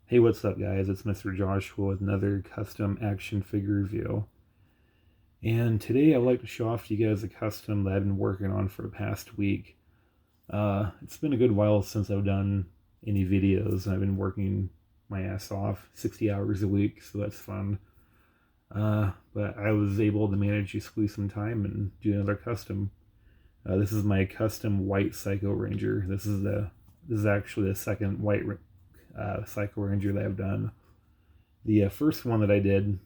Hey, what's up, guys? It's Mr. Joshua with another custom action figure review. And today I'd like to show off to you guys a custom that I've been working on for the past week. It's been a good while since I've done any videos, and I've been working my ass off 60 hours a week, so that's fun. But I was able to manage to squeeze some time and do another custom. This is my custom white Psycho Ranger. This is actually the second white Psycho Ranger that I've done. The first one that I did,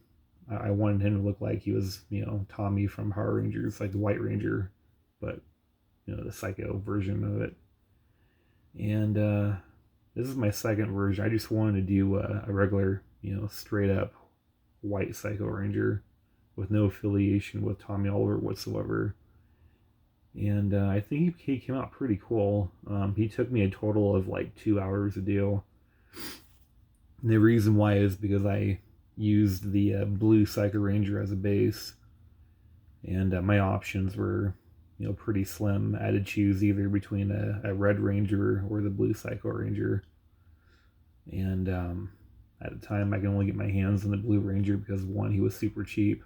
I wanted him to look like he was, Tommy from Power Rangers, like the White Ranger, but the Psycho version of it. And this is my second version. I just wanted to do a regular, straight up white Psycho Ranger with no affiliation with Tommy Oliver whatsoever. And I think he came out pretty cool. He took me a total of like 2 hours to do. And the reason why is because I used the blue Psycho Ranger as a base, and my options were, pretty slim. I had to choose either between a red Ranger or the blue Psycho Ranger, and at the time I can only get my hands on the blue Ranger because one, he was super cheap,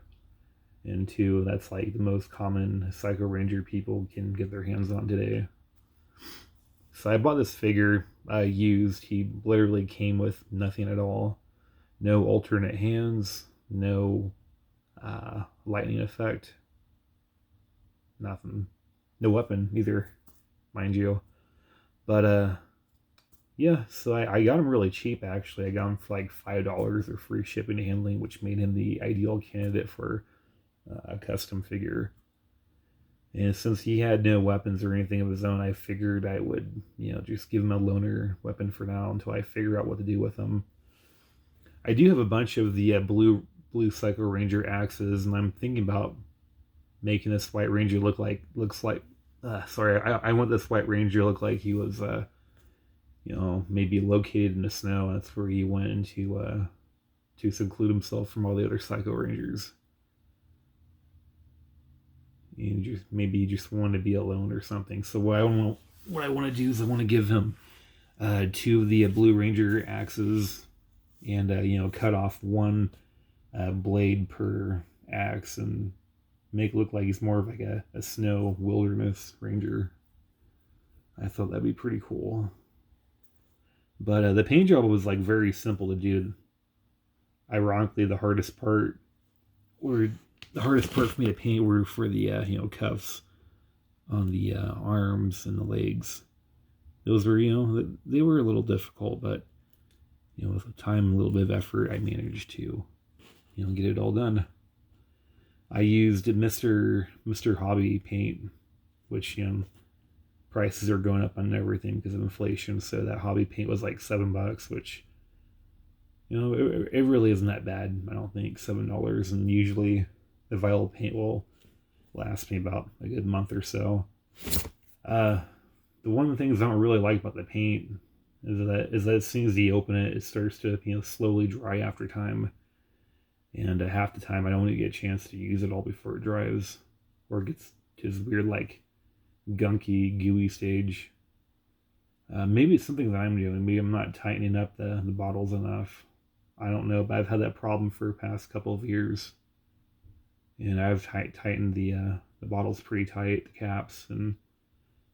and two, that's like the most common Psycho Ranger people can get their hands on today. So I bought this figure used. He literally came with nothing at all. No alternate hands, no lightning effect, nothing. No weapon either, mind you. But yeah, so I got him really cheap actually. I got him for like $5 or free shipping and handling, which made him the ideal candidate for a custom figure. And since he had no weapons or anything of his own, I figured I would, just give him a loaner weapon for now until I figure out what to do with him. I do have a bunch of the blue Psycho Ranger axes, and I'm thinking about making this White Ranger looks like. I want this White Ranger to look like he was, maybe located in the snow. That's where he went into to seclude himself from all the other Psycho Rangers. And maybe he just wanted to be alone or something. So what I want to do is I want to give him two of the Blue Ranger axes, and cut off one blade per axe and make it look like he's more of like a snow wilderness ranger. I thought that'd be pretty cool. But the paint job was like very simple to do. Ironically, the hardest part for me to paint were for the cuffs on the arms and the legs. Those were they were a little difficult, but with time and a little bit of effort, I managed to get it all done. I used Mr. Hobby paint, which prices are going up on everything because of inflation. So that hobby paint was like $7, which it really isn't that bad. I don't think $7, and usually the vinyl paint will last me about a good month or so. The one of the things I don't really like about the paint is that as soon as you open it, it starts to slowly dry after time, and half the time I don't even get a chance to use it all before it dries, or it gets to this weird like gunky, gooey stage. Maybe it's something that I'm doing. Maybe I'm not tightening up the bottles enough. I don't know, but I've had that problem for the past couple of years, and I've tightened the bottles pretty tight, the caps, and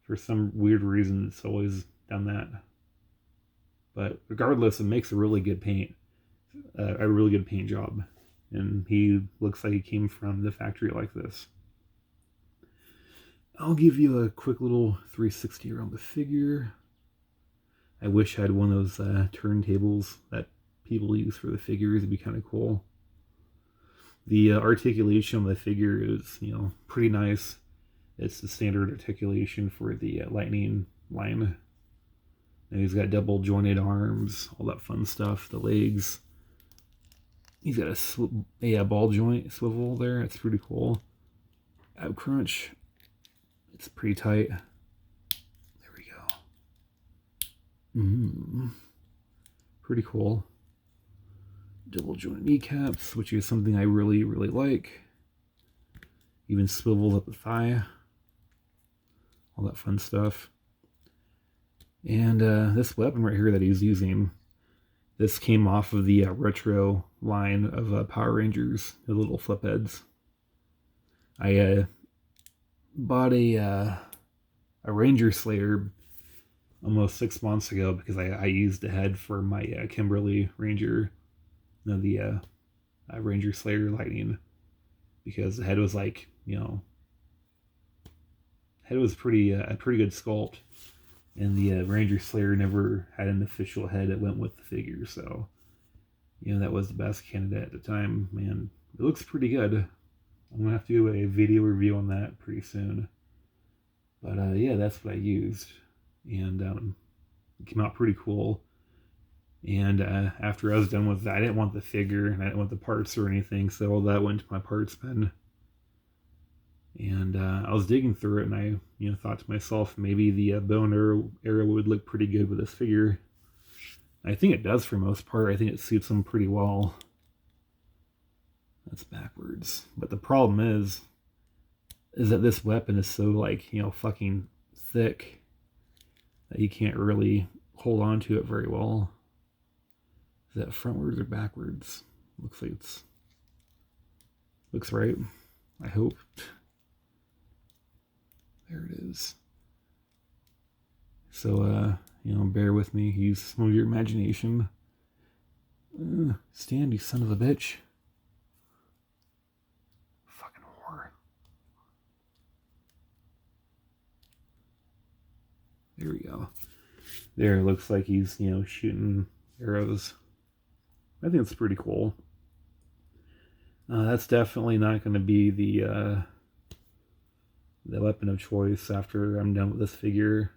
for some weird reason it's always done that. But regardless, it makes a really good paint, a really good paint job, and he looks like he came from the factory like this. I'll give you a quick little 360 around the figure. I wish I had one of those turntables that people use for the figures. It'd be kind of cool. The articulation of the figure is, pretty nice. It's the standard articulation for the lightning line. And he's got double jointed arms, all that fun stuff. The legs. He's got a ball joint swivel there. It's pretty cool. Ab crunch. It's pretty tight. There we go. Pretty cool. Double joint kneecaps, which is something I really, really like. Even swivels up the thigh. All that fun stuff. And this weapon right here that he's using This came off of the retro line of Power Rangers, the little flip heads. I bought a Ranger Slayer almost 6 months ago because I used the head for my Kimberly Ranger, the Ranger Slayer Lightning, because the head was like, head was pretty a pretty good sculpt, and the Ranger Slayer never had an official head that went with the figure, so that was the best candidate at the time. Man, it looks pretty good. I'm gonna have to do a video review on that pretty soon. But yeah, that's what I used, and it came out pretty cool. And after I was done with that, I didn't want the figure, and I didn't want the parts or anything, so all that went to my parts bin. And I was digging through it, and I thought to myself, maybe the bone arrow would look pretty good with this figure. I think it does for most part. I think it suits him pretty well. That's backwards. But the problem is that this weapon is so, like, fucking thick that you can't really hold on to it very well. Is that frontwards or backwards? Looks like looks right. I hope. There it is. So, bear with me. Use some of your imagination. Stand, you son of a bitch. Fucking whore. There we go. There, it looks like he's, shooting arrows. I think it's pretty cool. That's definitely not going to be the weapon of choice after I'm done with this figure.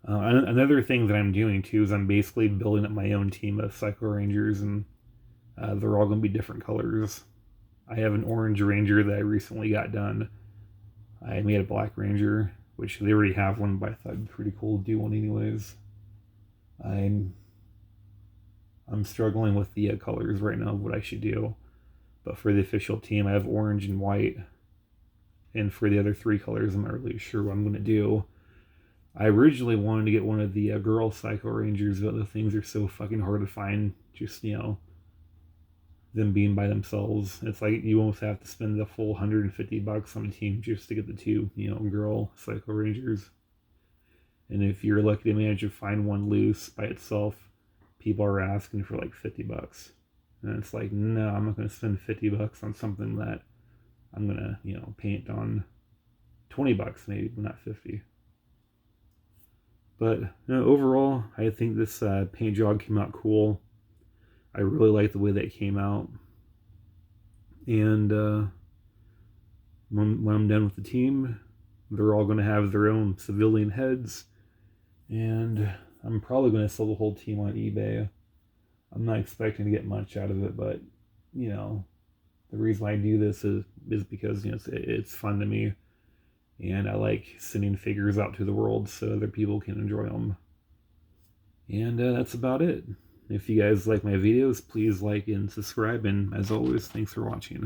Another thing that I'm doing too is I'm basically building up my own team of Psycho Rangers, and they're all going to be different colors. I have an orange Ranger that I recently got done. I made a black Ranger, which they already have one, but I thought it'd be pretty cool to do one anyways. I'm struggling with the colors right now of what I should do. But for the official team, I have orange and white. And for the other 3 colors, I'm not really sure what I'm going to do. I originally wanted to get one of the girl Psycho Rangers, but the things are so fucking hard to find. Just, them being by themselves. It's like you almost have to spend the full $150 on a team just to get the 2, girl Psycho Rangers. And if you're lucky to manage to find one loose by itself, people are asking for like $50. And it's like, no, I'm not going to spend $50 on something that I'm going to, paint on $20 maybe, but not 50. But overall, I think this paint job came out cool. I really like the way that it came out. And when I'm done with the team, they're all going to have their own civilian heads. And I'm probably going to sell the whole team on eBay. I'm not expecting to get much out of it, but, the reason I do this is because, it's fun to me. And I like sending figures out to the world so other people can enjoy them. And that's about it. If you guys like my videos, please like and subscribe. And as always, thanks for watching.